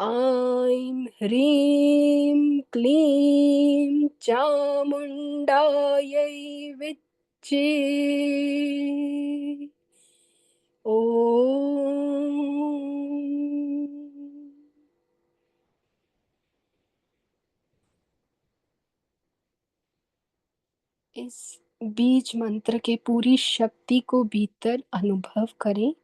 ऐं ह्रीं क्लीं चामुण्डायै विच्चे। ॐ। इस बीज मंत्र के पूरी शक्ति को भीतर अनुभव करें।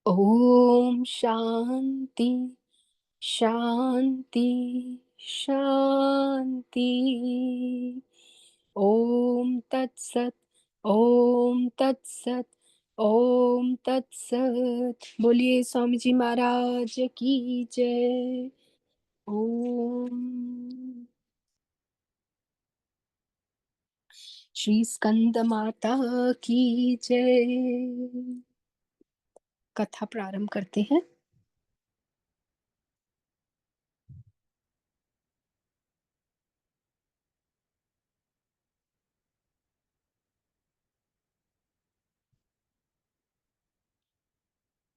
ओम शांति शांति शांति। ओम तत्सत ओम तत्सत ओम तत्सत। बोलिए स्वामी जी महाराज की जय। ओम। श्री स्कंद माता की जय। कथा प्रारंभ करते हैं।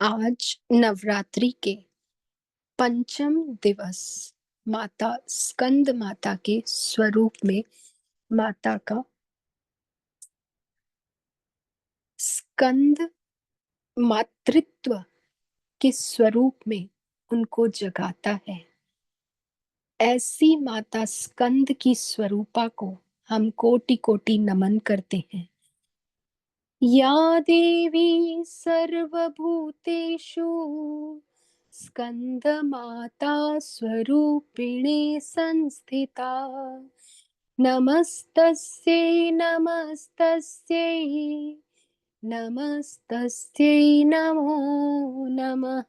आज नवरात्रि के पंचम दिवस माता स्कंद माता के स्वरूप में माता का स्कंद मातृत्व के स्वरूप में उनको जगाता है। ऐसी माता स्कंद की स्वरूपा को हम कोटि कोटि नमन करते हैं। या देवी सर्वभूतेषु स्कंदमाता स्वरूपिणे संस्थिता। नमस्तस्यै नमस्तस्यै नमस्तस्यै नमो नमः।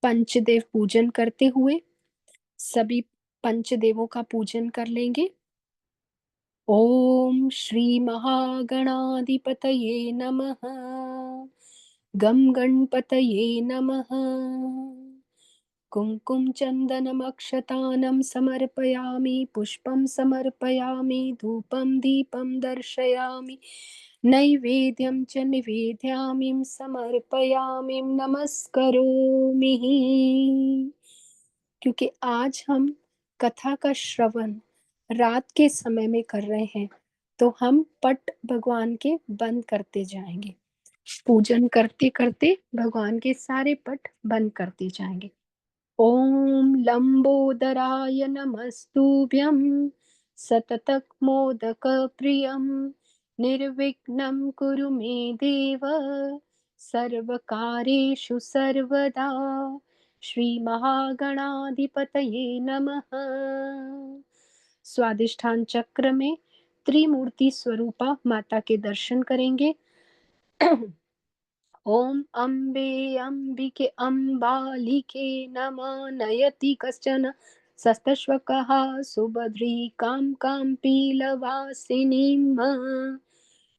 पंचदेव पूजन करते हुए सभी पंचदेवों का पूजन कर लेंगे। ओम श्री महागणाधिपतये नमः। गम गणपतये नमः। कुंकुम चंदनम अक्षतानं समर्पयामि। पुष्पं समर्पयामि। धूपं दीपं दर्शयामि। नैवेद्यं च निवेदयामि। समर्पयामि नमस्करोमि। क्योंकि आज हम कथा का श्रवण रात के समय में कर रहे हैं, तो हम पट भगवान के बंद करते जाएंगे। पूजन करते करते भगवान के सारे पट बंद करते जाएंगे। ओम लंबोदराय नमस्तुभ्यं सततक मोदक प्रियं निर्विघ्नं कुरु मे देव सर्वकारेषु सर्वदा। श्री महागणाधिपतये नमः। स्वादिष्ठान चक्र में त्रिमूर्ति स्वरूपा माता के दर्शन करेंगे। ओम अम्बे अम्बिके अम्बालिके नमः। नयति कश्चन सस्तश्वकः सुभद्री कां कां पीलवासिनीम्।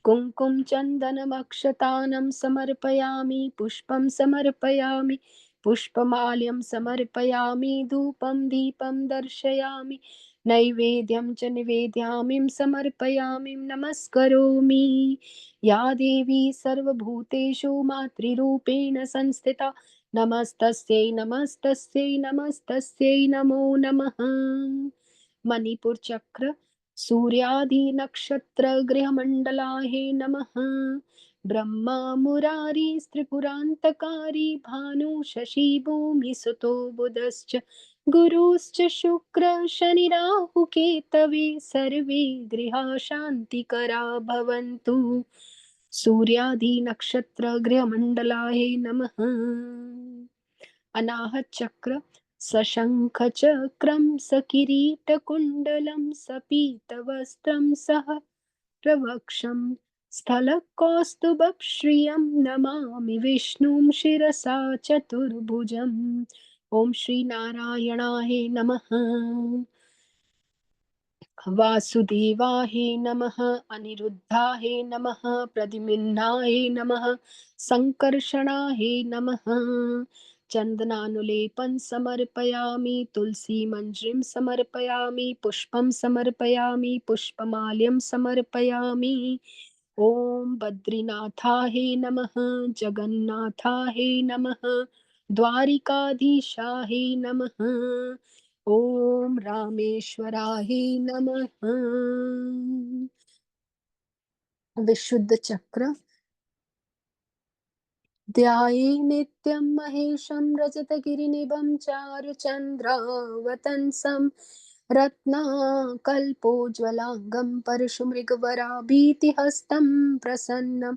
कुंकुम चंदनमक्षतानं समर्पयामि। पुष्पं समर्पयामि। पुष्पमाल्यं समर्पयामि। धूपं दीपं दर्शयामि। नैवेद्यं च निवेदयामि। समर्पयामि नमस्करोमि। या देवी सर्वभूतेषु मातृरूपेण संस्थिता। नमस्तस्यै नमस्तस्यै नमस्तस्यै नमो नमः। मणिपुर चक्र सूर्यादि नक्षत्र गृहमंडलाहे नमः। ब्रह्मा मुरारी त्रिपुरांतकारी भानु शशि भूमि सुतो बुधश्च गुरुश्च शुक्र शनि राहु केतवे सर्वे गृहा शांतिकरा भवन्तु। सूर्यादि नक्षत्र गृहमंडलाहे नमः। अनाहत चक्र सशंख चक्रं सकिरीटकुण्डलं सपीतवस्त्रं सह प्रवक्षं स्थलकौस्तुभश्रियं नमामि विष्णुं शिरसा चतुर्भुजम्। ओम श्री नारायणाय नमः। वासुदेवाय नमः। अनिरुद्धाय नमः। प्रद्युम्नाय नमः। संकर्षणाय नमः। चन्दनानुलेपं समर्पयामि, तुलसीमञ्ज्रीं समर्पयामि, पुष्पं समर्पयामि, पुष्पमाल्यं समर्पयामि। ॐ बद्रीनाथाय नमः, जगन्नाथाय नमः, द्वारिकाधीशाय नमः, ॐ रामेश्वराय नमः। विशुद्ध चक्र ध्याये नित्यं महेशं रजतगिरिनिभं चारुचन्द्रावतंसं रत्नाकल्पोज्ज्वलाङ्गं परशुमृगवराभीतिहस्तं प्रसन्नं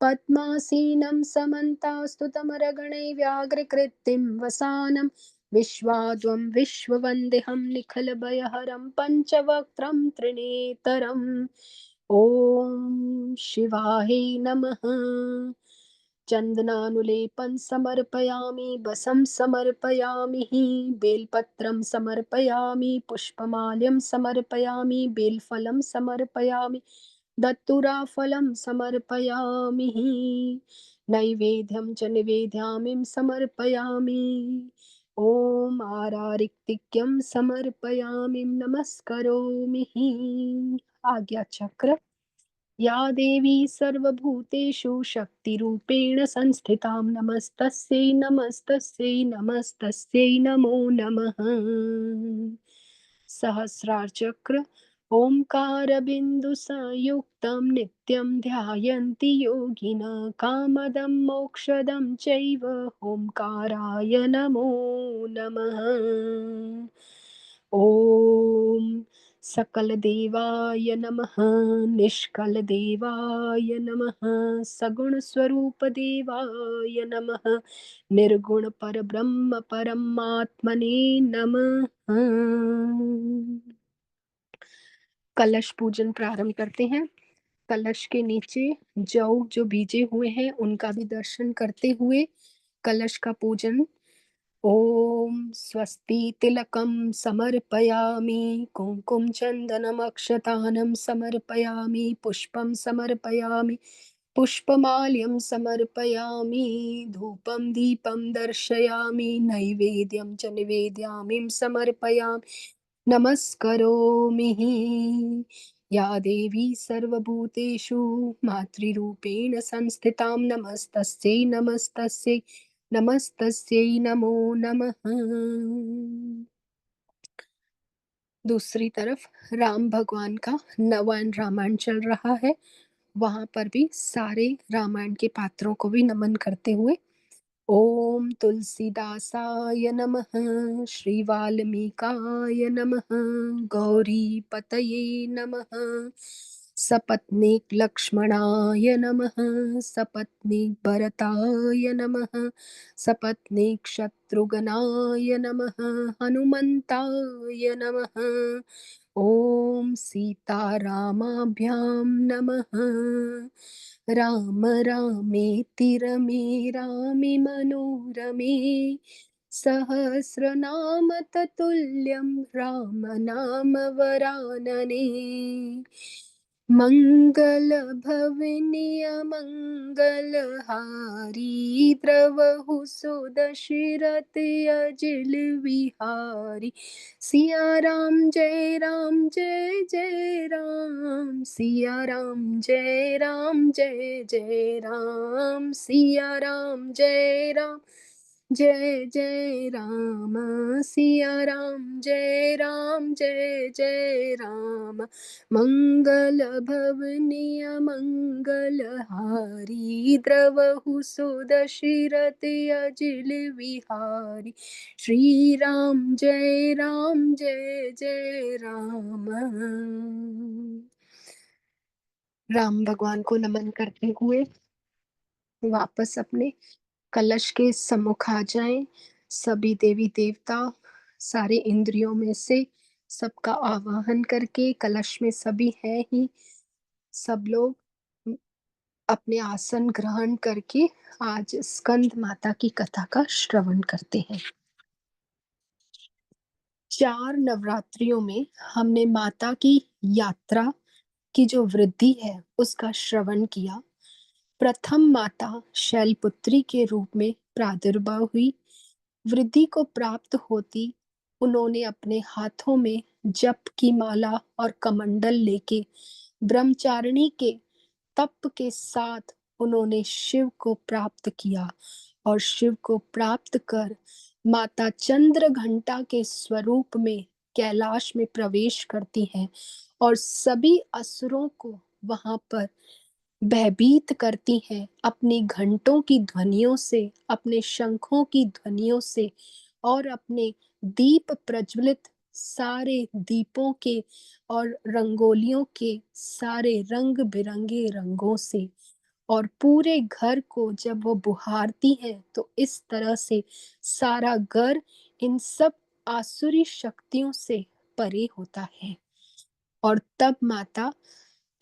पद्मासीनं समन्तास्तुतमरगणैः व्याघ्रकृतिं वसानं विश्वाद्वं विश्ववन्दिहं निखिलभयहरं पञ्चवक्त्रं त्रिनेतरम् ॐ शिवाय नमः। चन्दनानुलेपं समर्पयामि, वसं समर्पयामि, बेलपत्रं समर्पयामि, पुष्पमाल्यं समर्पयामि, बेलफलं समर्पयामि, दत्तुराफलं समर्पयामि, नैवेद्यं च निवेदयामि समर्पयामि। ॐ आरारिक्तिक्यं समर्पयामि, नमस्करोमि। आज्ञाचक्र या देवी सर्वभूतेषु शक्तिरूपेण संस्थितां नमस्तस्यै नमस्तस्यै नमस्तस्यै नमो नमः। सहस्रार्चक्र ओंकारबिन्दुसंयुक्तं नित्यं ध्यायन्ति योगिनः कामदं मोक्षदं चैव ओंकाराय नमो नमः। ॐ सकलदेवाय नमः, निष्कलदेवाय नमः, सगुणस्वरूपदेवाय नमः, निर्गुणपरब्रह्म परमात्मने नमः। कलश पूजन प्रारंभ करते हैं। कलश के नीचे जौ जो बीजे हुए हैं उनका भी दर्शन करते हुए कलश का पूजन। ॐ स्वस्ति तिलकं समर्पयामि, कुङ्कुम चन्दनम् अक्षतानं समर्पयामि, पुष्पं समर्पयामि, पुष्पमाल्यं समर्पयामि, धूपं दीपं दर्शयामि, नैवेद्यं च निवेदयामि समर्पयामि, नमस्करोमि। या देवी सर्वभूतेषु मातृरूपेण संस्थितां नमस्तस्यै नमस्तस्यै नमस्तस्यै नमो नमः। दूसरी तरफ राम भगवान का नवायन रामायण चल रहा है, वहां पर भी सारे रामायण के पात्रों को भी नमन करते हुए ओम तुलसीदासाय नमः, श्री वाल्मीकाय नमः, गौरी पतये नमः, सपत्नीक लक्ष्मणाय नमः, सपत्नीक भरताय नमः, सपत्नीक शत्रुघ्नाय नमः, हनुमन्ताय नमः, ओम सीतारामाभ्यां नमः। राम रामेति रमे रामे मनोरमे सहस्रनाम ततुल्यं राम नाम वरानने मंगल भवनीय मंगल हारी द्रवहु सुदशरथ अजिल विहारी सिया राम जय राम जय जय राम सिया राम जय राम जय जय राम सिया राम जय राम जय जय राम सिया राम जय जय राम मंगल भवनीय मंगल हारी द्रवहु सुदशरथ अजिल विहारी श्री राम जय जय राम। राम भगवान को नमन करते हुए वापस अपने कलश के सम्मुख आ जाएं। सभी देवी देवता सारे इंद्रियों में से सबका आवाहन करके कलश में सभी है ही, सब लोग अपने आसन ग्रहण करके आज स्कंद माता की कथा का श्रवण करते हैं। 4 नवरात्रियों में हमने माता की यात्रा की जो वृद्धि है उसका श्रवण किया। प्रथम माता शैलपुत्री के रूप में प्रादुर्भाव हुई, वृद्धि को प्राप्त होती उन्होंने अपने हाथों में जप की माला और कमंडल लेके ब्रह्मचारिणी के तप के साथ उन्होंने शिव को प्राप्त किया और शिव को प्राप्त कर माता चंद्र घंटा के स्वरूप में कैलाश में प्रवेश करती हैं और सभी असुरों को वहां पर भयभीत करती हैं अपनी घंटों की ध्वनियों से, अपने शंखों की ध्वनियों से और अपने दीप प्रज्वलित सारे दीपों के और रंगोलियों के सारे रंग बिरंगे रंगों से। और पूरे घर को जब वो बुहारती हैं तो इस तरह से सारा घर इन सब आसुरी शक्तियों से परे होता है। और तब माता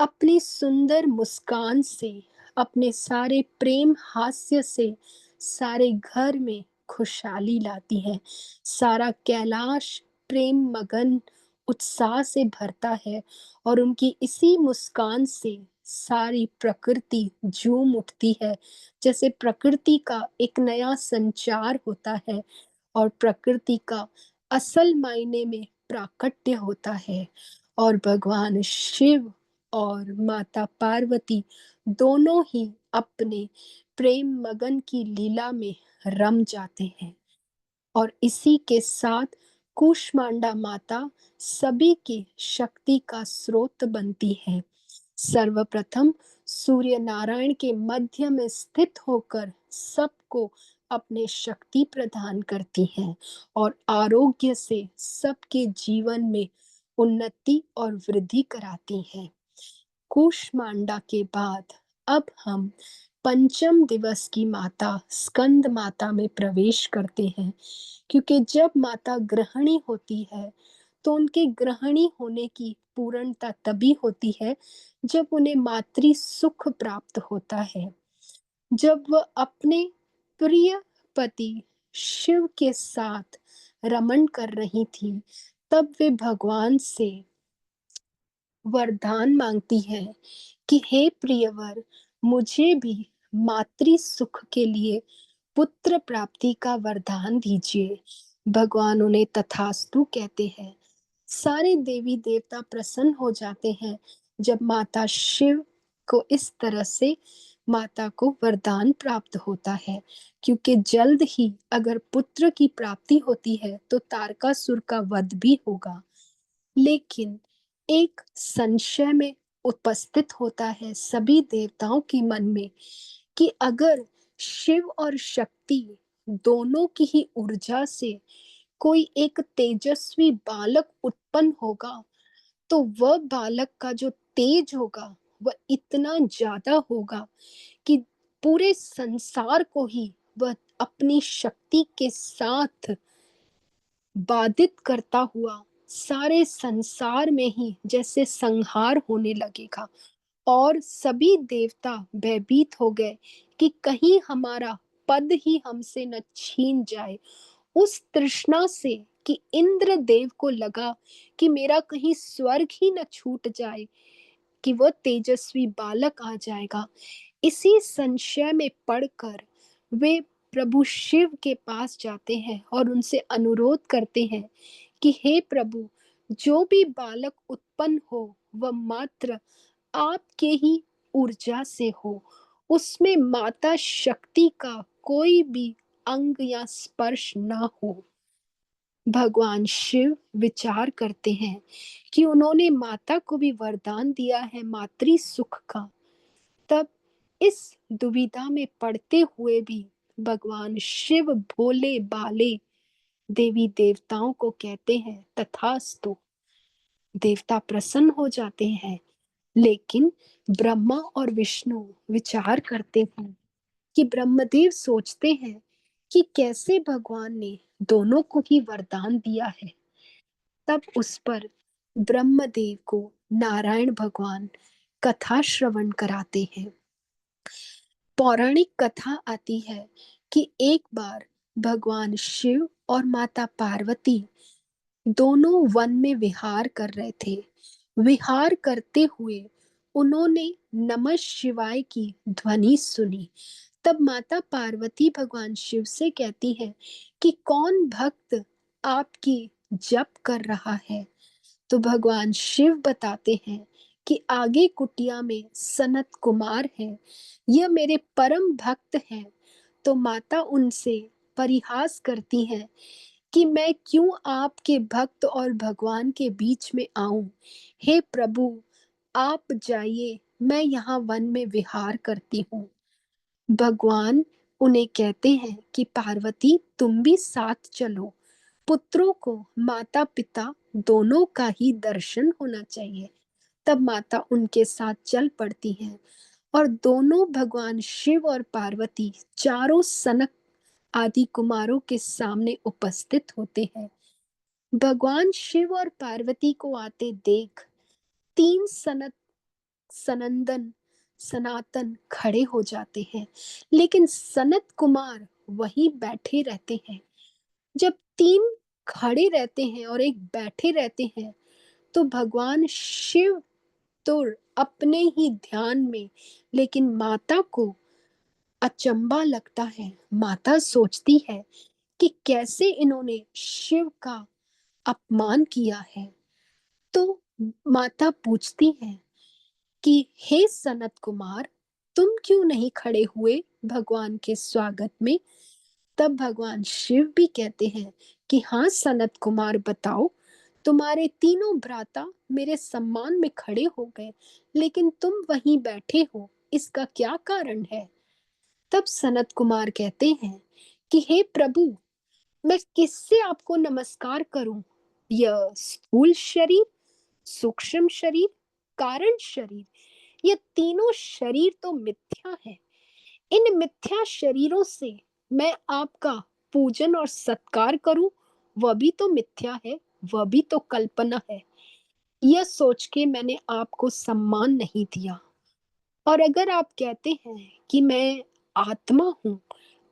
अपनी सुंदर मुस्कान से, अपने सारे प्रेम हास्य से सारे घर में खुशहाली लाती है। सारा कैलाश प्रेम मगन उत्साह से भरता है और उनकी इसी मुस्कान से सारी प्रकृति झूम उठती है। जैसे प्रकृति का एक नया संचार होता है और प्रकृति का असल मायने में प्राकट्य होता है। और भगवान शिव और माता पार्वती दोनों ही अपने प्रेम मगन की लीला में रम जाते हैं। और इसी के साथ कूष्मांडा माता सभी की शक्ति का स्रोत बनती है। सर्वप्रथम सूर्य नारायण के मध्य में स्थित होकर सबको अपने शक्ति प्रदान करती हैं और आरोग्य से सबके जीवन में उन्नति और वृद्धि कराती हैं। कूष्मांडा के बाद अब हम पंचम दिवस की माता स्कंद माता में प्रवेश करते हैं, क्योंकि जब माता गृहिणी होती है तो उनके गृहिणी होने की पूर्णता तभी होती है जब उन्हें मातृ सुख प्राप्त होता है। जब वह अपने प्रिय पति शिव के साथ रमन कर रही थी, तब वे भगवान से वरदान मांगती है कि हे प्रियवर, मुझे भी मातृ सुख के लिए पुत्र प्राप्ति का वरदान दीजिए। भगवान उन्हें तथास्तु कहते हैं। सारे देवी देवता प्रसन्न हो जाते हैं जब माता शिव को इस तरह से माता को वरदान प्राप्त होता है, क्योंकि जल्द ही अगर पुत्र की प्राप्ति होती है तो तारकासुर का वध भी होगा। लेकिन एक संशय में उपस्थित होता है सभी देवताओं के मन में कि अगर शिव और शक्ति दोनों की ही ऊर्जा से कोई एक तेजस्वी बालक उत्पन्न होगा तो वह बालक का जो तेज होगा वह इतना ज्यादा होगा कि पूरे संसार को ही वह अपनी शक्ति के साथ बाधित करता हुआ सारे संसार में ही जैसे संहार होने लगेगा। और सभी देवता भयभीत हो गए कि कहीं हमारा पद ही हमसे न छीन जाए। उस तृष्णा से कि इंद्र देव को लगा कि मेरा कहीं स्वर्ग ही न छूट जाए, कि वह तेजस्वी बालक आ जाएगा। इसी संशय में पड़कर वे प्रभु शिव के पास जाते हैं और उनसे अनुरोध करते हैं कि हे प्रभु, जो भी बालक उत्पन्न हो वह मात्र आपके ही ऊर्जा से हो, उसमें माता शक्ति का कोई भी अंग या स्पर्श ना हो। भगवान शिव विचार करते हैं कि उन्होंने माता को भी वरदान दिया है मातृ सुख का। तब इस दुविधा में पड़ते हुए भी भगवान शिव भोले बाले देवी देवताओं को कहते हैं तथास्तु। देवता प्रसन्न हो जाते हैं। लेकिन ब्रह्मा और विष्णु विचार करते हैं कि ब्रह्मदेव सोचते हैं कि कैसे भगवान ने दोनों को ही वरदान दिया है। तब उस पर ब्रह्मदेव को नारायण भगवान कथा श्रवण कराते हैं। पौराणिक कथा आती है कि एक बार भगवान शिव और माता पार्वती दोनों वन में विहार कर रहे थे। विहार करते हुए उन्होंने नमः शिवाय की ध्वनि सुनी। तब माता पार्वती भगवान शिव से कहती है कि कौन भक्त आपकी जप कर रहा है। तो भगवान शिव बताते हैं कि आगे कुटिया में सनत कुमार है, यह मेरे परम भक्त हैं। तो माता उनसे परिहास करती हैं कि मैं क्यों आपके भक्त और भगवान के बीच में आऊं। हे प्रभु, आप जाइए, मैं यहाँ वन में विहार करती हूँ। भगवान उन्हें कहते हैं कि पार्वती तुम भी साथ चलो, पुत्रों को माता पिता दोनों का ही दर्शन होना चाहिए। तब माता उनके साथ चल पड़ती हैं और दोनों भगवान शिव और पार्वती चारों सनक आदि कुमारों के सामने उपस्थित होते हैं। भगवान शिव और पार्वती को आते देख तीन सनंदन सनातन खड़े हो जाते हैं, लेकिन सनत कुमार वहीं बैठे रहते हैं। जब तीन खड़े रहते हैं और एक बैठे रहते हैं, तो भगवान शिव तो अपने ही ध्यान में, लेकिन माता को अचंबा लगता है। माता सोचती है कि कैसे इन्होंने शिव का अपमान किया है। तो माता पूछती है कि हे सनत कुमार, तुम क्यों नहीं खड़े हुए भगवान के स्वागत में। तब भगवान शिव भी कहते हैं कि हाँ सनत कुमार, बताओ, तुम्हारे तीनों भ्राता मेरे सम्मान में खड़े हो गए, लेकिन तुम वहीं बैठे हो, इसका क्या कारण है। तब सनत कुमार कहते हैं कि हे प्रभु, मैं किससे आपको नमस्कार करूं। यह स्थूल शरीर, सूक्ष्म शरीर, कारण शरीर, ये तीनों शरीर तो मिथ्या है। इन मिथ्या शरीरों से मैं आपका पूजन और सत्कार करूं, वह भी तो मिथ्या है, वह भी तो कल्पना है। यह सोच के मैंने आपको सम्मान नहीं दिया। और अगर आप कहते हैं कि मैं आत्मा हूं,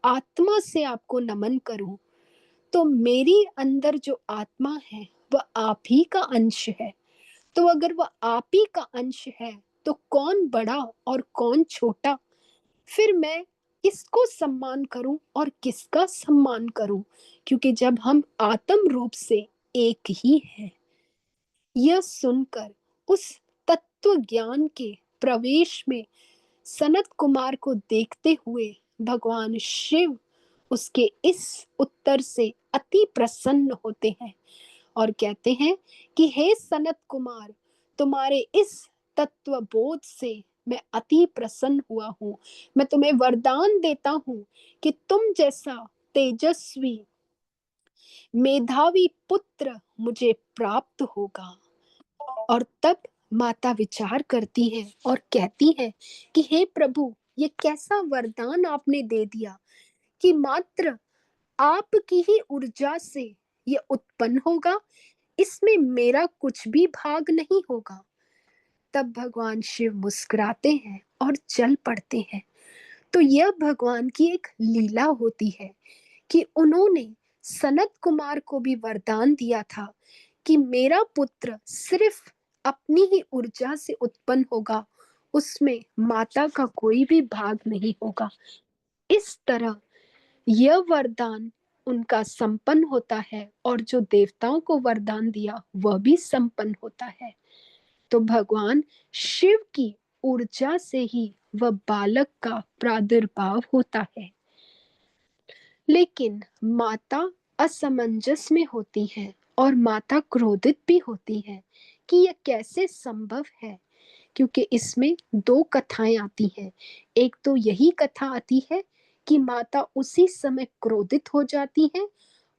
आत्मा से आपको नमन करूं, तो मेरी अंदर जो आत्मा है वह आप ही का अंश है। तो अगर वह आप ही का अंश है, तो कौन बड़ा और कौन छोटा। फिर मैं किसको सम्मान करूं और किसका सम्मान करूं, क्योंकि जब हम आत्म रूप से एक ही हैं। यह सुनकर उस तत्व ज्ञान के प्रवेश में सनत कुमार को देखते हुए भगवान शिव उसके इस उत्तर से अति प्रसन्न होते हैं और कहते हैं कि हे सनत कुमार, तुम्हारे इस तत्व बोध से मैं अति प्रसन्न हुआ हूं। मैं तुम्हें वरदान देता हूं कि तुम जैसा तेजस्वी मेधावी पुत्र मुझे प्राप्त होगा। और तब माता विचार करती है और कहती है कि हे प्रभु, ये कैसा वरदान आपने दे दिया कि मात्र आपकी ही ऊर्जा से ये उत्पन्न होगा, इसमें मेरा कुछ भी भाग नहीं होगा। तब भगवान शिव मुस्कुराते हैं और चल पड़ते हैं। तो यह भगवान की एक लीला होती है कि उन्होंने सनत कुमार को भी वरदान दिया था कि मेरा पुत्र सिर्फ अपनी ही ऊर्जा से उत्पन्न होगा, उसमें माता का कोई भी भाग नहीं होगा। इस तरह यह वरदान उनका संपन्न होता है और जो देवताओं को वरदान दिया वह भी संपन्न होता है। तो भगवान शिव की ऊर्जा से ही वह बालक का प्रादुर्भाव होता है। लेकिन माता असमंजस में होती है और माता क्रोधित भी होती है कि यह कैसे संभव है, क्योंकि इसमें दो कथाएं आती हैं। एक तो यही कथा आती है कि माता उसी समय क्रोधित हो जाती हैं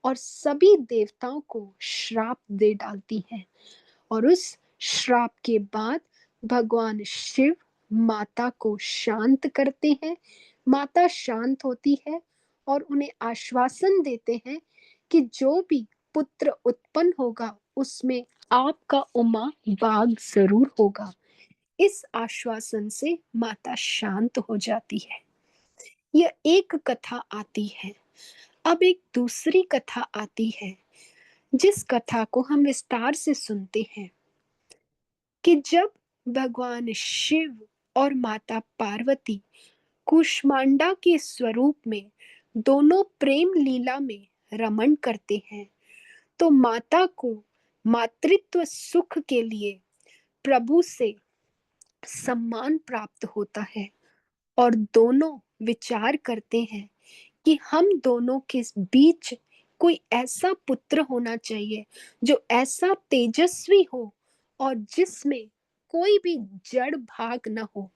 और सभी देवताओं को श्राप दे डालती हैं, और उस श्राप के बाद भगवान शिव माता को शांत करते हैं। माता शांत होती है और उन्हें आश्वासन देते हैं कि जो भी पुत्र उत्पन्न होगा उसमें आपका उमा बाग जरूर होगा। इस आश्वासन से माता शांत हो जाती है। यह एक कथा आती है। अब एक दूसरी कथा आती है, जिस कथा को हम विस्तार से सुनते हैं कि जब भगवान शिव और माता पार्वती कुष्मांडा के स्वरूप में दोनों प्रेम लीला में रमण करते हैं, तो माता को मातृत्व सुख के लिए प्रभु से सम्मान प्राप्त होता है, और दोनों विचार करते हैं कि हम दोनों के बीच कोई ऐसा पुत्र होना चाहिए जो ऐसा तेजस्वी हो और जिसमें कोई भी जड़ भाग न हो,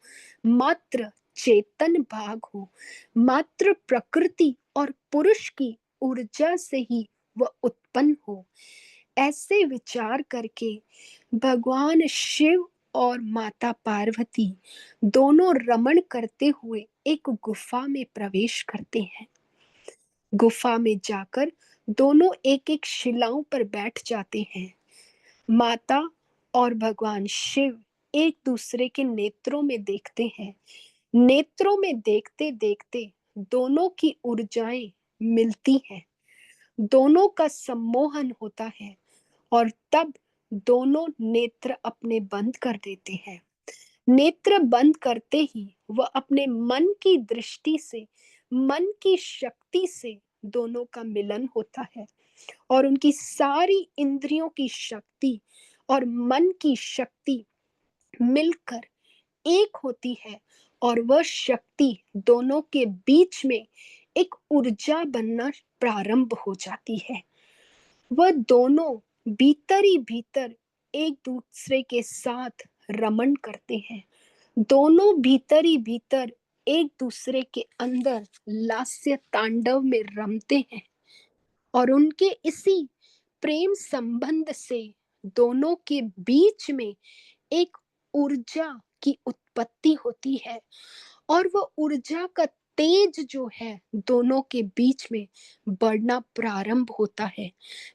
मात्र चेतन भाग हो, मात्र प्रकृति और पुरुष की ऊर्जा से ही वह उत्पन्न हो। ऐसे विचार करके भगवान शिव और माता पार्वती दोनों रमण करते हुए एक गुफा में प्रवेश करते हैं। गुफा में जाकर दोनों एक एक शिलाओं पर बैठ जाते हैं। माता और भगवान शिव एक दूसरे के नेत्रों में देखते हैं। नेत्रों में देखते देखते दोनों की ऊर्जाएं मिलती हैं, दोनों का सम्मोहन होता है, और तब दोनों नेत्र अपने बंद कर देते हैं। नेत्र बंद करते ही वह अपने मन की दृष्टि से, मन की शक्ति से दोनों का मिलन होता है, और उनकी सारी इंद्रियों की शक्ति और मन की शक्ति मिलकर एक होती है, और वह शक्ति दोनों के बीच में एक ऊर्जा बनना प्रारंभ हो जाती है। वह दोनों भीतर ही भीतर एक दूसरे के साथ रमण करते हैं। दोनों भीतर ही भीतर एक दूसरे के अंदर लास्य तांडव में रमते हैं, और उनके इसी प्रेम संबंध से दोनों के बीच में एक ऊर्जा की उत्पत्ति होती है, और वह ऊर्जा का तेज जो है दोनों के बीच में बढ़ना प्रारंभ होता है।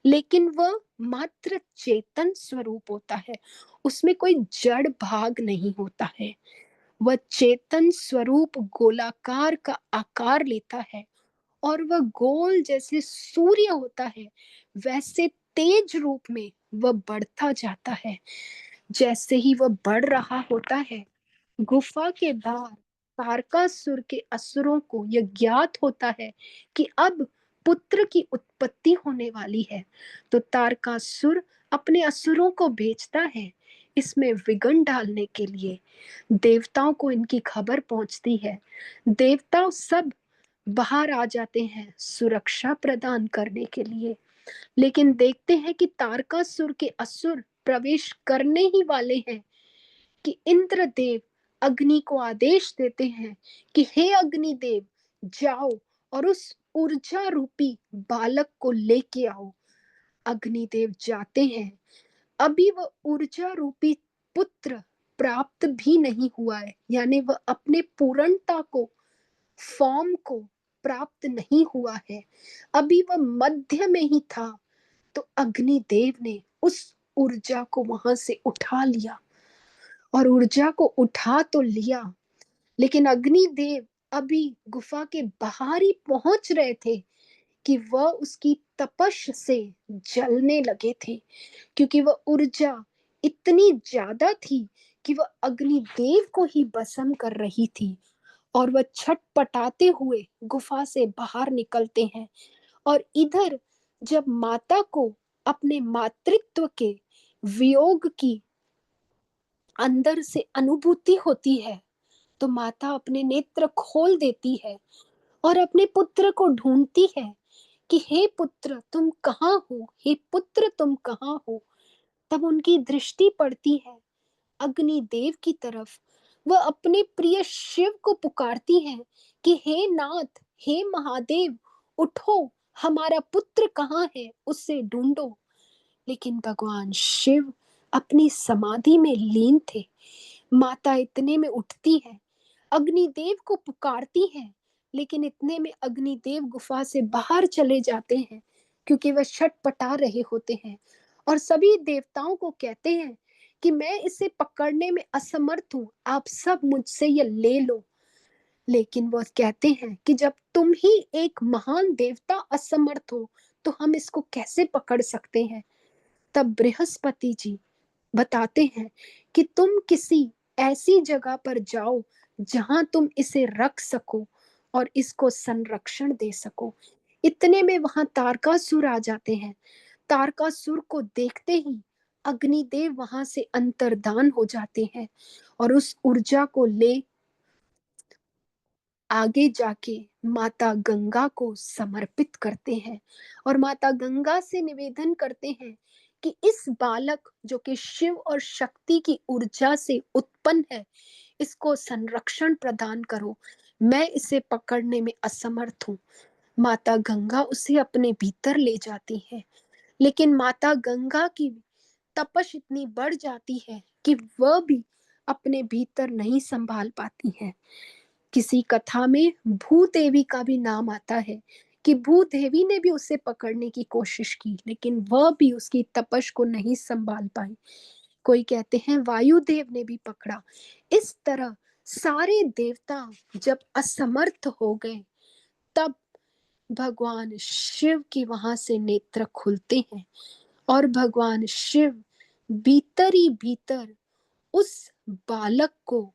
लेकिन वह मात्र चेतन स्वरूप होता है, उसमें कोई जड़ भाग नहीं होता है। वह चेतन स्वरूप गोलाकार का आकार लेता है, और वह गोल जैसे सूर्य होता है वैसे तेज रूप में वह बढ़ता जाता है। जैसे ही वह बढ़ रहा होता है, गुफा के बाहर तारकासुर के असुरों को यह ज्ञात होता है कि अब पुत्र की उत्पत्ति होने वाली है। तो तारकासुर अपने असुरों को भेजता है इसमें विघ्न डालने के लिए। देवताओं को इनकी खबर पहुंचती है। देवता सब बाहर आ जाते हैं सुरक्षा प्रदान करने के लिए, लेकिन देखते हैं कि तारकासुर के असुर प्रवेश करने ही वाले हैं कि इंद्रदेव अग्नि को आदेश देते हैं कि हे अग्निदेव, जाओ और उस ऊर्जा रूपी बालक को लेके आओ। अग्निदेव जाते हैं। अभी वह ऊर्जा रूपी पुत्र प्राप्त भी नहीं हुआ है, यानी वह अपने पूर्णता को, फॉर्म को प्राप्त नहीं हुआ है, अभी वह मध्य में ही था। तो अग्निदेव ने उस ऊर्जा को वहां से उठा लिया, और ऊर्जा को उठा तो लिया, लेकिन अग्निदेव अभी गुफा के बाहर ही पहुंच रहे थे कि वह उसकी तपश से जलने लगे थे, क्योंकि वह ऊर्जा इतनी ज्यादा थी कि वह अग्निदेव को ही भस्म कर रही थी। और वह छटपटाते हुए गुफा से बाहर निकलते हैं, और इधर जब माता को अपने मातृत्व के वियोग की अंदर से अनुभूति होती है, तो माता अपने नेत्र खोल देती है और अपने पुत्र को ढूंढती है कि हे पुत्र तुम कहाँ हो, हे पुत्र तुम कहाँ हो। तब उनकी दृष्टि पड़ती है अग्निदेव की तरफ। वह अपने प्रिय शिव को पुकारती है कि हे नाथ, हे महादेव, उठो, हमारा पुत्र कहाँ है, उससे ढूंढो। लेकिन भगवान शिव अपनी समाधि में लीन थे। माता इतने में उठती है, अग्निदेव को पुकारती है, लेकिन इतने में अग्निदेव गुफा से बाहर चले जाते हैं, क्योंकि वह छटपटा रहे होते हैं, और सभी देवताओं को कहते हैं कि मैं इसे पकड़ने में असमर्थ हूं, आप सब मुझसे ये ले लो। लेकिन वह कहते हैं कि जब तुम ही एक महान देवता असमर्थ हो, तो हम इसको कैसे पकड़ सकते हैं। तब बृहस्पति जी बताते हैं कि तुम किसी ऐसी जगह पर जाओ जहां तुम इसे रख सको और इसको संरक्षण दे सको। इतने में वहां तारकासुर आ जाते हैं। तारकासुर को देखते ही अग्निदेव वहां से अंतर्धान हो जाते हैं और उस ऊर्जा को ले आगे जाके माता गंगा को समर्पित करते हैं और माता गंगा से निवेदन करते हैं कि इस बालक जो कि शिव और शक्ति की ऊर्जा से उत्पन्न है, इसको संरक्षण प्रदान करो। मैं इसे पकड़ने में असमर्थ हूँ। माता गंगा उसे अपने भीतर ले जाती है, लेकिन माता गंगा की तपश इतनी बढ़ जाती है कि वह भी अपने भीतर नहीं संभाल पाती है। किसी कथा में भूदेवी का भी नाम आता है कि भूदेवी ने भी उसे पकड़ने की कोशिश की, लेकिन वह भी उसकी तपश को नहीं संभाल पाई। कोई कहते हैं वायुदेव ने भी पकड़ा। इस तरह सारे देवता जब असमर्थ हो गए, तब भगवान शिव की वहां से नेत्र खुलते हैं और भगवान शिव भीतर ही भीतर उस बालक को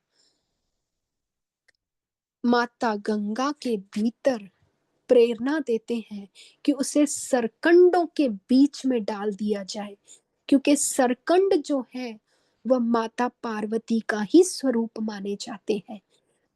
माता गंगा के भीतर प्रेरणा देते हैं कि उसे सरकंडों के बीच में डाल दिया जाए, क्योंकि सरकंड जो है वह माता पार्वती का ही स्वरूप माने जाते हैं।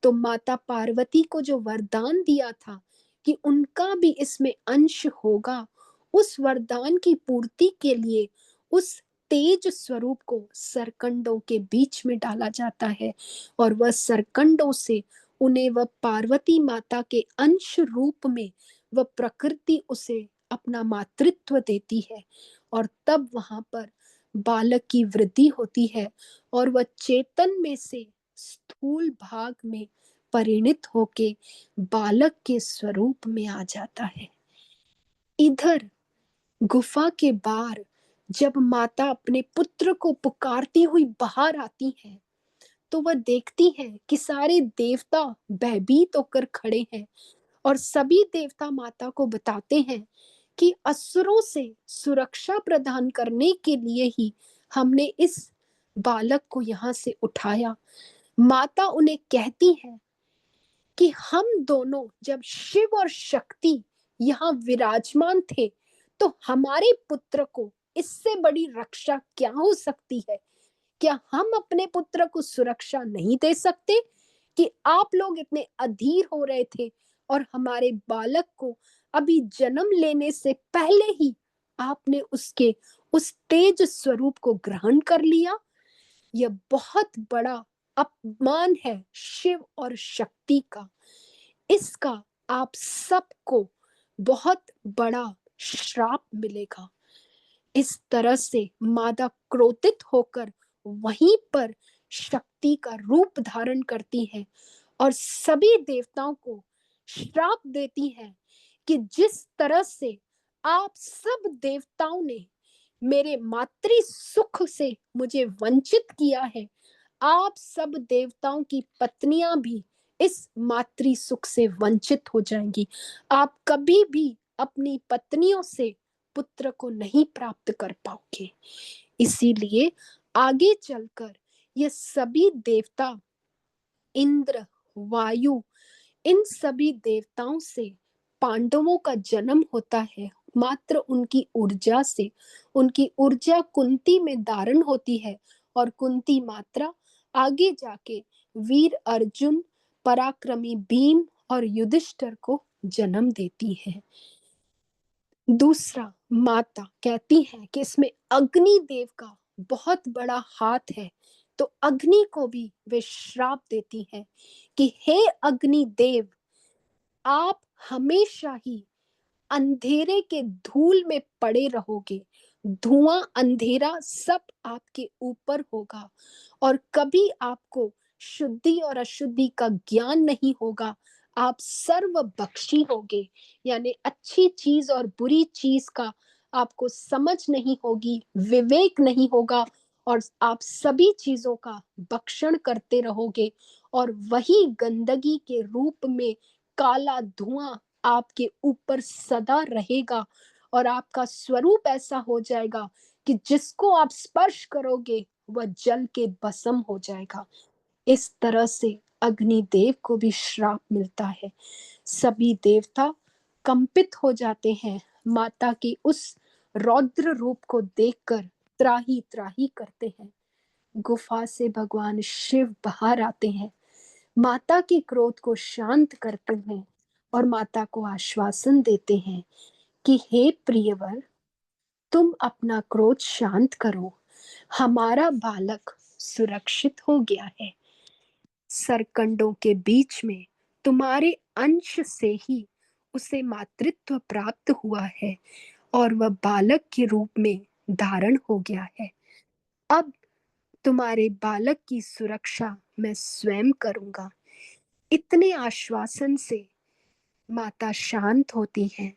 तो माता पार्वती को जो वरदान दिया था कि उनका भी इसमें अंश होगा, उस वरदान की पूर्ति के लिए उस तेज स्वरूप को सरकंडों के बीच में डाला जाता है और वह सरकंडों से उन्हें वह पार्वती माता के अंश रूप में वह प्रकृति उसे अपना मातृत्व देती है और तब वहां पर बालक की वृद्धि होती है और वह चेतन में से स्थूल भाग में परिणित होके बालक के स्वरूप में आ जाता है। इधर गुफा के बाहर जब माता अपने पुत्र को पुकारती हुई बाहर आती है, तो वह देखती है कि सारे देवता भयभीत होकर खड़े हैं और सभी देवता माता को बताते हैं कि असुरों से सुरक्षा प्रदान करने के लिए ही हमने इस बालक को यहाँ से उठाया। माता उन्हें कहती है कि हम दोनों जब शिव और शक्ति यहाँ विराजमान थे, तो हमारे पुत्र को इससे बड़ी रक्षा क्या हो सकती है? क्या हम अपने पुत्र को सुरक्षा नहीं दे सकते कि आप लोग इतने अधीर हो रहे थे और हमारे बालक को अभी जन्म लेने से पहले ही आपने उसके उस तेज स्वरूप को ग्रहण कर लिया? यह बहुत बड़ा अपमान है शिव और शक्ति का। इसका आप सबको बहुत बड़ा श्राप मिलेगा। इस तरह से मादा क्रोधित होकर वहीं पर शक्ति का रूप धारण करती है और सभी देवताओं को श्राप देती है कि जिस तरह से आप सब देवताओं ने मेरे मातृ सुख से मुझे वंचित किया है, आप सब देवताओं की पत्नियां भी इस मातृ सुख से वंचित हो जाएंगी। आप कभी भी अपनी पत्नियों से पुत्र को नहीं प्राप्त कर पाओगे। इसीलिए आगे चलकर ये सभी देवता, इंद्र, वायु, इन सभी देवताओं से पांडवों का जन्म होता है मात्र उनकी ऊर्जा से। उनकी ऊर्जा कुंती में धारण होती है और कुंती मात्रा आगे जाके वीर अर्जुन, पराक्रमी भीम और युधिष्ठिर को जन्म देती है। दूसरा, माता कहती है कि इसमें अग्नि देव का बहुत बड़ा हाथ है, तो अग्नि को भी वे श्राप देती है कि हे अग्नि देव, आप हमेशा ही अंधेरे के धूल में पड़े रहोगे। धुआं अंधेरा सब आपके ऊपर होगा और कभी आपको शुद्धि और अशुद्धि का ज्ञान नहीं होगा। आप सर्वभक्षी होगे, यानी अच्छी चीज और बुरी चीज का आपको समझ नहीं होगी, विवेक नहीं होगा और आप सभी चीजों का भक्षण करते रहोगे और वही गंदगी के रूप में काला धुआं आपके ऊपर सदा रहेगा और आपका स्वरूप ऐसा हो जाएगा कि जिसको आप स्पर्श करोगे वह जल के भस्म हो जाएगा। इस तरह से अग्निदेव को भी श्राप मिलता है। सभी देवता कंपित हो जाते हैं, माता की उस रौद्र रूप को देखकर त्राही त्राही करते हैं। गुफा से भगवान शिव बाहर आते हैं, माता के क्रोध को शांत करते हैं और माता को आश्वासन देते हैं कि हे प्रियवर, तुम अपना क्रोध शांत करो, हमारा बालक सुरक्षित हो गया है। सरकंडों के बीच में तुम्हारे अंश से ही उसे मातृत्व प्राप्त हुआ है और वह बालक के रूप में धारण हो गया है। अब तुम्हारे बालक की सुरक्षा मैं स्वयं करूंगा। इतने आश्वासन से माता शांत होती है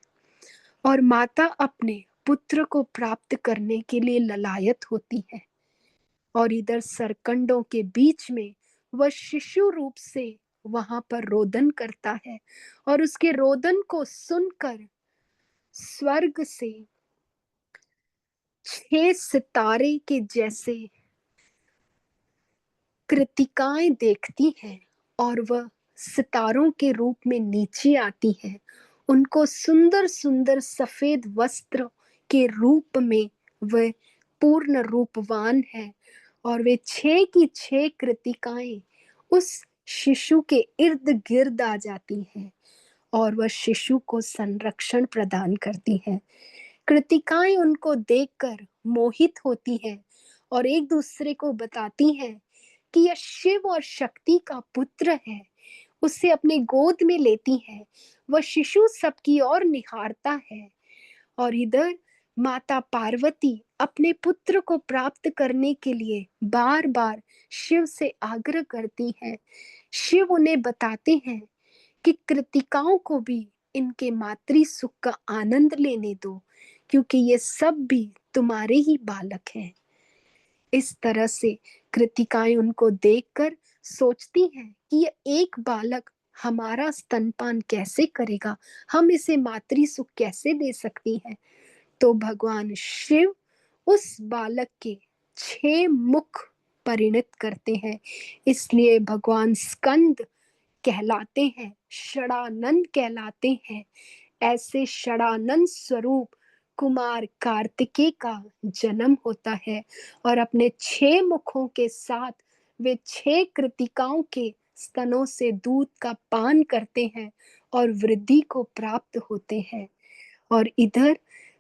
और माता अपने पुत्र को प्राप्त करने के लिए ललायत होती है। और इधर सरकंडों के बीच में वह शिशु रूप से वहां पर रोदन करता है और उसके रोदन को सुनकर स्वर्ग से 6 सितारे के जैसे कृतिकाएं देखती हैं और वह सितारों के रूप में नीचे आती हैं। उनको सुंदर सुंदर सफेद वस्त्र के रूप में वह पूर्ण रूपवान है और वे 6 की 6 कृतिकाएं उस शिशु के इर्द गिर्द आ जाती हैं और वह शिशु को संरक्षण प्रदान करती है। कृतिकाएं उनको देखकर मोहित होती हैं और एक दूसरे को बताती हैं कि यह शिव और शक्ति का पुत्र है। उसे अपने गोद में लेती है। वह शिशु सबकी ओर निहारता है और इधर माता पार्वती अपने पुत्र को प्राप्त करने के लिए बार बार शिव से आग्रह करती है। शिव उन्हें बताते हैं कि कृतिकाओं को भी इनके मातृ सुख का आनंद लेने दो, क्योंकि ये सब भी तुम्हारे ही बालक हैं। इस तरह से कृतिकाएं उनको देखकर सोचती हैं कि ये एक बालक हमारा स्तनपान कैसे करेगा, हम इसे मातृ सुख कैसे दे सकती हैं। तो भगवान शिव उस बालक के 6 मुख परिणत करते हैं। इसलिए भगवान स्कंद कहलाते हैं, षडानंद कहलाते हैं। ऐसे षडानंद स्वरूप कुमार कार्तिकेय का जन्म होता है और अपने 6 मुखों के साथ वे 6 कृतिकाओं के स्तनों से दूध का पान करते हैं और वृद्धि को प्राप्त होते हैं। और इधर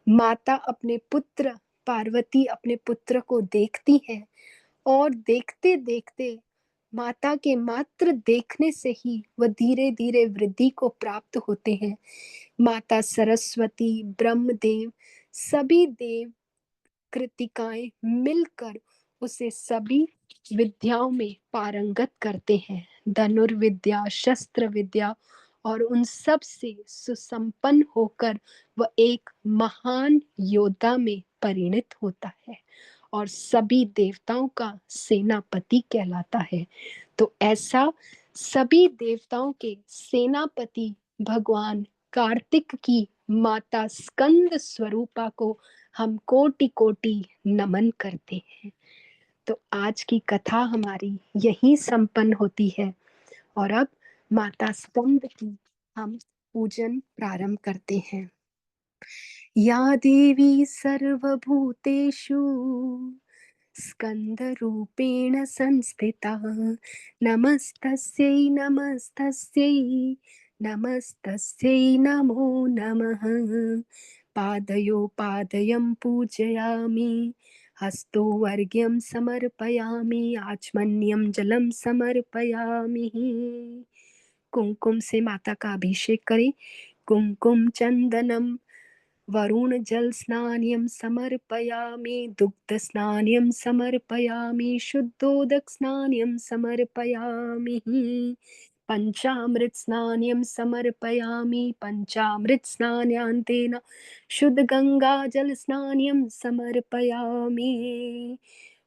माता अपने पुत्र, पार्वती अपने पुत्र को देखती है और देखते देखते माता के मात्र देखने से ही वह धीरे धीरे वृद्धि को प्राप्त होते हैं। माता सरस्वती, ब्रह्मदेव, सभी देव कृतिकाएं मिलकर उसे सभी विद्याओं में पारंगत करते हैं। धनुर्विद्या, शस्त्र विद्या और उन सब से सुसंपन्न होकर वह एक महान योद्धा में परिणत होता है और सभी देवताओं का सेनापति कहलाता है। तो ऐसा सभी देवताओं के सेनापति भगवान कार्तिक की माता स्कंद स्वरूपा को हम कोटि कोटि नमन करते हैं। तो आज की कथा हमारी यहीं संपन्न होती है और अब माता स्कंद की हम पूजन प्रारंभ करते हैं। या देवी सर्वभूतेषु स्कन्दरूपेण संस्थिता, नमस्तस्यै नमस्तस्यै नमस्तस्यै नमो नमः। पादयो पादयं पूजयामि, हस्तो अर्घ्यं समर्पयामि, आचमन्यं जलं समर्पयामि। कुमकुम से माता का अभिषेक करें। कुमकुम चंदनम वरुण जल स्नान्यं समर्पयामि, दुग्ध स्नान्यं समर्पयामि, शुद्धोदक स्नान्यं समर्पयामि, पंचामृत स्नान्यं समर्पयामि, पंचामृत स्नानान्तेन शुद्ध गंगा जल स्नान्यं समर्पयामि।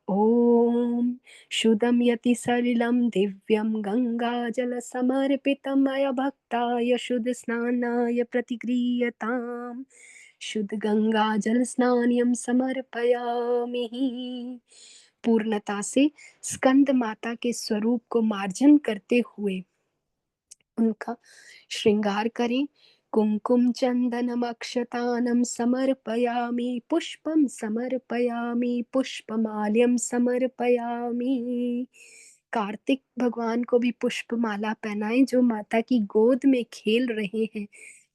ॐ शुद्धं यति सलिलं दिव्यं गङ्गाजलसमर्पितं मया भक्ताय शुद्ध स्नानाय प्रतिगृह्यताम्। शुद्ध गंगाजल स्नान्यं समर्पयामि। पूर्णता से स्कंद माता के स्वरूप को मार्जन करते हुए उनका श्रृंगार करें। कुंकुम चंदनम अक्षतानम समर्पयामि, पुष्पम समर्पयामि, पुष्पमाल्यम समर्पयामि। कार्तिक भगवान को भी पुष्पमाला पहनाएं जो माता की गोद में खेल रहे हैं।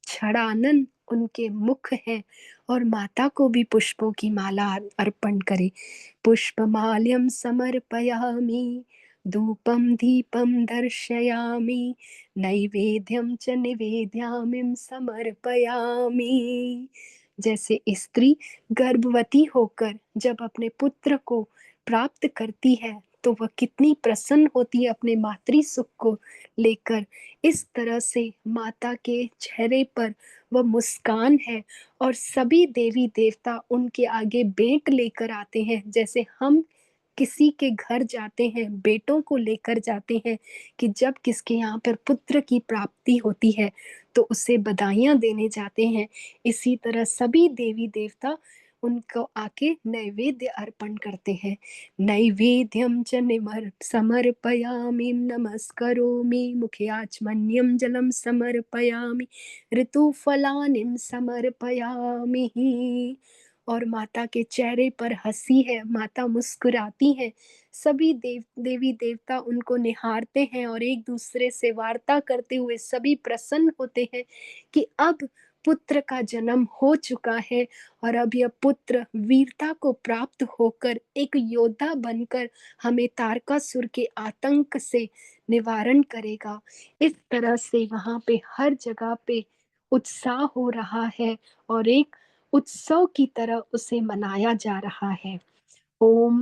छड़ानन उनके मुख है और माता को भी पुष्पों की माला अर्पण करें। पुष्पमाल्यम समर्पयामि, धूपम दीपम दर्शयामि, नैवेद्यम च निवेद्यामि समर्पयामि। जैसे स्त्री गर्भवती होकर जब अपने पुत्र को प्राप्त करती है तो वह कितनी प्रसन्न होती है अपने मातृ सुख को लेकर, इस तरह से माता के चेहरे पर वह मुस्कान है और सभी देवी देवता उनके आगे भेंट लेकर आते हैं। जैसे हम किसी के घर जाते हैं, बेटों को लेकर जाते हैं कि जब किसके यहाँ पर पुत्र की प्राप्ति होती है तो उसे बधाइयां देने जाते हैं। इसी तरह सभी देवी देवता उनको आके नैवेद्य अर्पण करते हैं। नैवेद्यम च समर्पयामि, नमस्करोमि, मुखे आचमन्यम जलम समर्पयामि, ऋतुफलानि समर्पयामि। और माता के चेहरे पर हंसी है, माता मुस्कुराती है। सभी देवी देवता उनको निहारते हैं और एक दूसरे से वार्ता करते हुए सभी प्रसन्न होते हैं कि अब पुत्र का जन्म हो चुका है और अब यह पुत्र वीरता को प्राप्त होकर एक योद्धा बनकर हमें तारकासुर के आतंक से निवारण करेगा। इस तरह से वहां पे हर जगह पे उत्साह हो रहा है और एक उत्सव की तरह उसे मनाया जा रहा है। ओम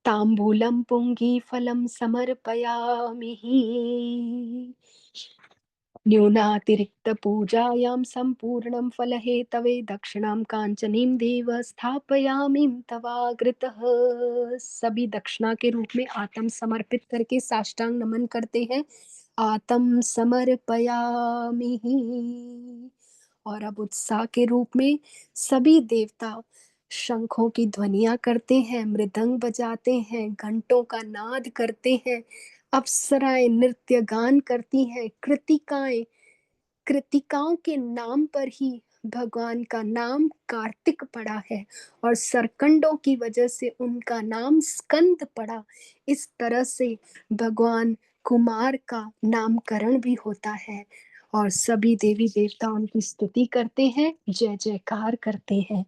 तांबूलम पुंगीफलम समर्पयामि, न्यूनातिरिक्तपूजायां सम्पूर्णं फलहेतवे दक्षिणां काञ्चनीं देव स्थापयामि तवाग्रतः। सभी दक्षिणा के रूप में आत्म समर्पित करके साष्टांग नमन करते हैं। आत्म समर्पयामि। और अब उत्साह के रूप में सभी देवता शंखों की ध्वनियां करते हैं, मृदंग बजाते हैं, घंटों का नाद करते हैं, अप्सराएं नृत्य गान करती हैं। कृतिकाओं के नाम पर ही भगवान का नाम कार्तिक पड़ा है और सरकंडों की वजह से उनका नाम स्कंद पड़ा। इस तरह से भगवान कुमार का नामकरण भी होता है और सभी देवी देवता उनकी स्तुति करते हैं, जय जयकार करते हैं।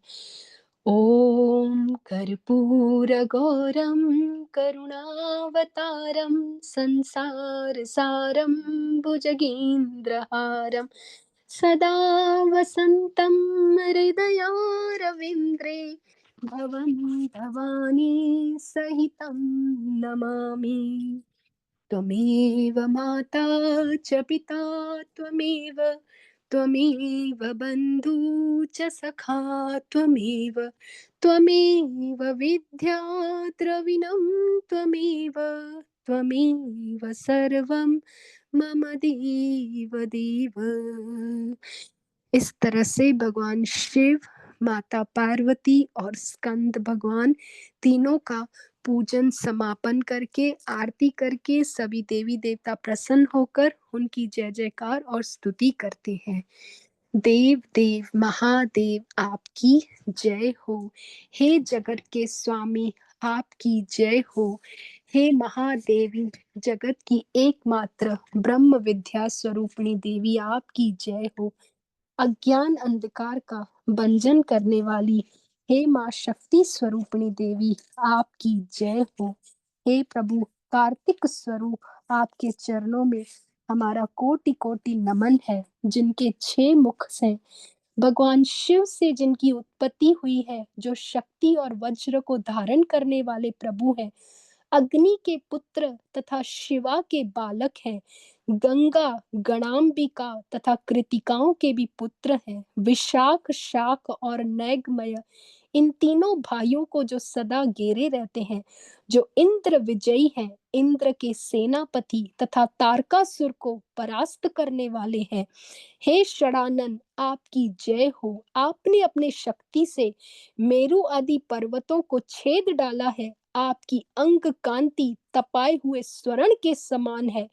ओम कर्पूरगौरम करुणावतारम संसार सारम भुजगेन्द्रहारम सदा वसन्तं हृदयारविन्द्रे भवं भवानी सहितं नमामि। त्वमेव माता च पिता त्वमेव, त्वमेव बन्धु च सखा त्वमेव, त्वमेव विद्या द्रविणं त्वमेव, त्वमेव सर्वं मम देव देव। इस तरह से भगवान शिव, माता पार्वती और स्कंद भगवान तीनों का पूजन समापन करके आरती करके सभी देवी देवता प्रसन्न होकर उनकी जय जयकार और स्तुति करते हैं। देव देव महादेव आपकी जय हो, हे जगत के स्वामी आपकी जय हो, हे महादेवी जगत की एकमात्र ब्रह्म विद्या स्वरूपिणी देवी आपकी जय हो। अज्ञान अंधकार का भंजन करने वाली हे माँ शक्ति स्वरूपिणी देवी आपकी जय हो। हे प्रभु कार्तिक स्वरूप आपके चरणों में हमारा कोटि कोटि नमन है। जिनके 6 मुख हैं, भगवान शिव से जिनकी उत्पत्ति हुई है, जो शक्ति और वज्र को धारण करने वाले प्रभु हैं, अग्नि के पुत्र तथा शिवा के बालक हैं, गंगा गणाम्बिका तथा कृतिकाओं के भी पुत्र हैं, विशाख शाक और नैगमय इन तीनों भाइयों को जो सदा घेरे रहते हैं, जो इंद्र विजयी हैं, इंद्र के सेनापति तथा तारकासुर को परास्त करने वाले हैं। हे षडानन, आपकी जय हो। आपने अपने शक्ति से मेरु आदि पर्वतों को छेद डाला है। आपकी अंग कांति तपाए हुए स्वर्ण के समान है।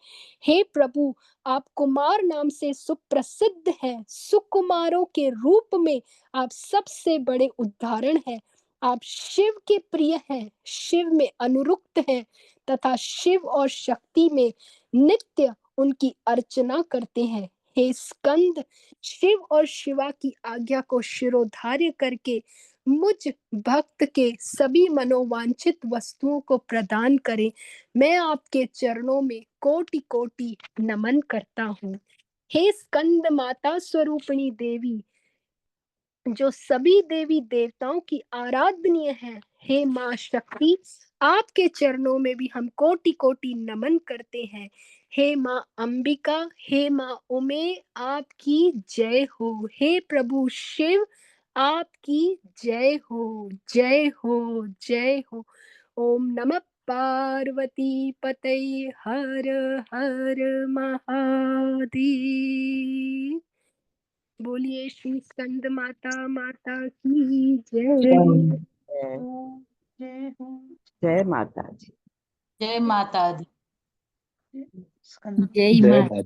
हे प्रभु, आप कुमार नाम से सुप्रसिद्ध हैं। सुकुमारों के रूप में आप सबसे बड़े उदाहरण हैं। आप शिव के प्रिय हैं, शिव में अनुरुक्त हैं तथा शिव और शक्ति में नित्य उनकी अर्चना करते हैं। हे स्कंद, शिव और शिवा की आज्ञा को शिरोधार्य करके मुझ भक्त के सभी मनोवांछित वस्तुओं को प्रदान करें। मैं आपके चरणों में कोटि कोटि नमन करता हूँ। हे स्कंद माता स्वरूपिणी देवी, जो सभी देवी देवताओं की आराधनीय है, हे माँ शक्ति, आपके चरणों में भी हम कोटि कोटि नमन करते हैं। हे माँ अंबिका, हे माँ उमे, आपकी जय हो। हे प्रभु शिव, आपकी जय हो, जय हो, जय हो। ओम नमः पार्वती पतये, हर हर महादेव। बोलिए श्री स्कंद माता माता की जय। जय जय हो। जय माता जी। जय माता दी। जय माता।